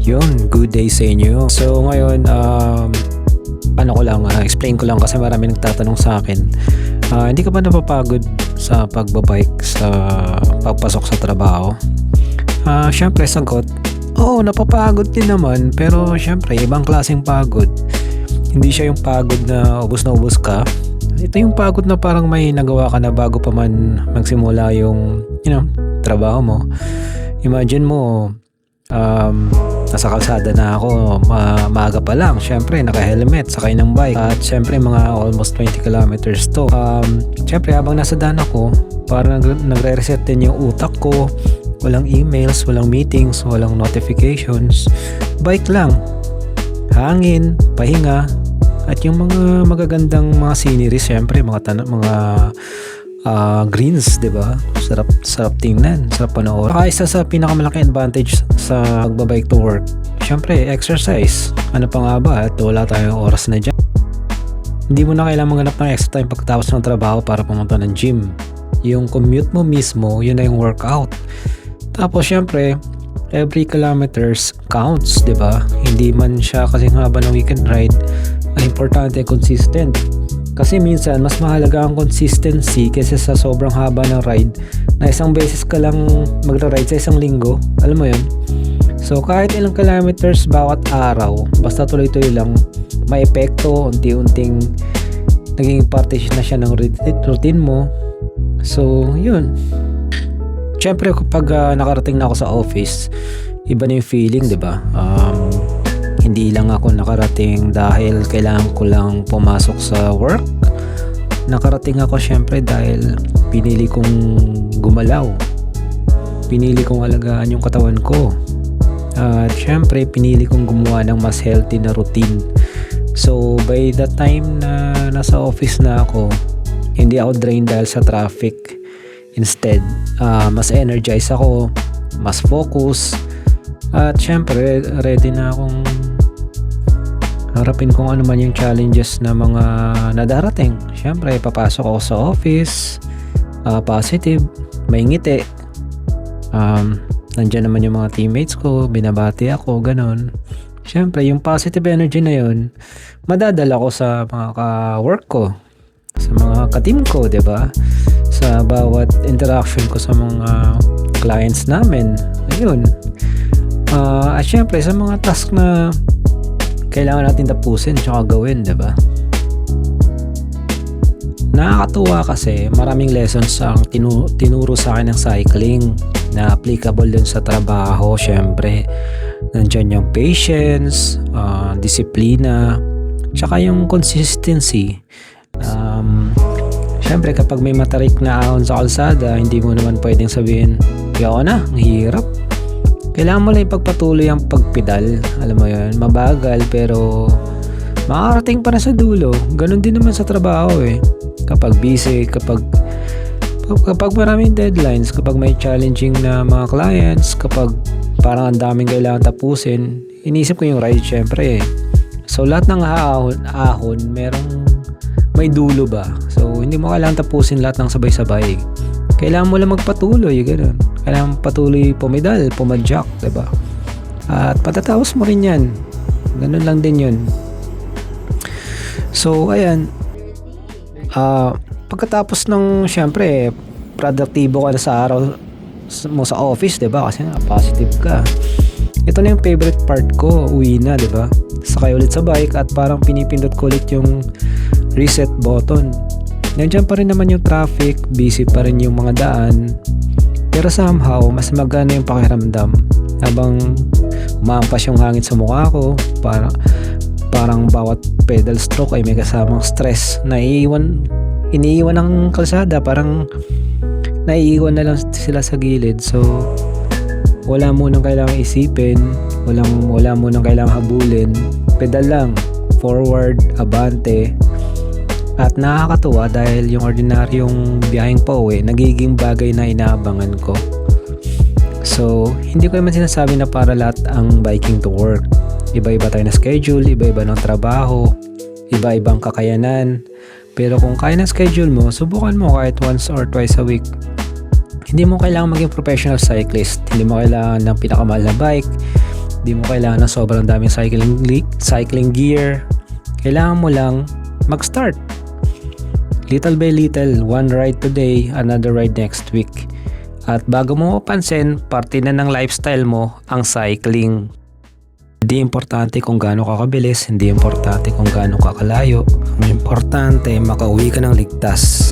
Yun, good day sa inyo. So ngayon, explain ko lang kasi marami nagtatanong sa akin. Hindi ka ba napapagod sa pagbabike sa pagpasok sa trabaho? Syempre sagot, oo, napapagod din naman, pero syempre ibang klaseng pagod. Hindi siya yung pagod na ubos ka. Ito yung pagod na parang may nagawa ka na bago pa man magsimula yung, trabaho mo. Imagine mo, nasa kalsada na ako, maaga pa lang, syempre naka-helmet, sakay ng bike, at syempre mga almost 20 kilometers to. Syempre habang nasa daan ako, parang nagre-reset din yung utak ko. Walang emails, walang meetings, walang notifications, bike lang, hangin, pahinga, at yung mga magagandang mga scenery, syempre mga greens, 'di ba? Sarap tingnan, sarap panoorin. Saka isa sa pinakamalaking advantage sa pagbabike to work, syempre exercise. Ano pa nga ba at wala tayong oras na dyan. Hindi mo na kailangan maghanap ng extra time pagkatapos ng trabaho para pumunta ng gym. Yung commute mo mismo, yun na yung workout. Tapos syempre, every kilometers counts, 'di ba? Hindi man siya kasing haba ng weekend ride, ang importante consistent. Kasi minsan mas mahalaga ang consistency kaysa sa sobrang haba ng ride na isang beses ka lang magra-ride sa isang linggo. Alam mo yun? So kahit ilang kilometers bawat araw, basta tuloy-tuloy lang, may epekto, unti-unting naging parte na siya ng routine mo. So yun. Siyempre kapag nakarating na ako sa office, iba na yung feeling, di ba? Hindi lang ako nakarating dahil kailangan ko lang pumasok sa work. Nakarating ako syempre dahil pinili kong gumalaw. Pinili kong alagaan yung katawan ko. At syempre pinili kong gumawa ng mas healthy na routine. So by the time na nasa office na ako, hindi ako drained dahil sa traffic. Instead, mas energized ako, mas focus. At syempre ready na akong harapin kung ano man yung challenges na mga nadarating. Syempre, papasok ako sa office, positive, may ngiti. Nandiyan naman yung mga teammates ko, binabati ako, ganon. Syempre, yung positive energy na yun, madadala ko sa mga ka-work ko, sa mga ka-team ko, 'di ba? Sa bawat interaction ko sa mga clients namin. Ayun. At syempre, sa mga task na kailangan natin tapusin tsaka gawin, diba? Nakakatuwa kasi maraming lessons ang tinuro sa akin ng cycling na applicable dun sa trabaho. Syempre, nandyan yung patience, disiplina, tsaka yung consistency. Syempre, kapag may matarik na ahon sa kalsada, hindi mo naman pwedeng sabihin, yaw na, ang hirap. Kailangan mo lang ipagpatuloy ang pagpedal. Alam mo yun, mabagal pero makakarating pa na sa dulo. Ganon din naman sa trabaho eh. Kapag busy, kapag maraming deadlines, kapag may challenging na mga clients, kapag parang ang daming kailangan tapusin, inisip ko yung ride syempre eh. So lahat ng ahon, may dulo ba? So hindi mo kailangan tapusin lahat ng sabay-sabay. Kailangan mo lang magpatuloy, gano'n. Kailangan patuloy pumedal, pumadyak, diba? At patatapos mo rin yan. Ganun lang din yun. So, ayan. Pagkatapos ng, syempre, produktibo ka na sa araw mo sa office, diba? Kasi nga, positive ka. Ito na yung favorite part ko, uwi na, diba? Sakay ulit sa bike at parang pinipindot ko ulit yung reset button. Nandiyan pa rin naman yung traffic, busy pa rin yung mga daan, pero somehow mas magana yung pakiramdam habang umaampas yung hangin sa mukha ko. Parang bawat pedal stroke ay may kasamang stress na iniiwan ng kalsada, parang naiiwan na lang sila sa gilid. So wala mo nang kailangang isipin, wala mo nang kailangang habulin, pedal lang, forward, abante. At nakakatuwa dahil yung ordinaryong biyaheng pauwi nagiging bagay na inaabangan ko. So, hindi ko naman sinasabi na para lahat ang biking to work. Iba-iba tayo na schedule, iba-iba ng trabaho, iba-ibang kakayanan. Pero kung kaya ng schedule mo, subukan mo kahit once or twice a week. Hindi mo kailangan maging professional cyclist, hindi mo kailangan ng pinakamahal na bike, Di mo kailangan ng sobrang daming cycling gear. Kailangan mo lang mag-start. Little by little, one ride today, another ride next week. At bago mo mapansin, parte na ng lifestyle mo ang cycling. Hindi importante kung gaano ka kabilis, hindi importante kung gaano ka kalayo. Ang importante, makauwi ka ng ligtas.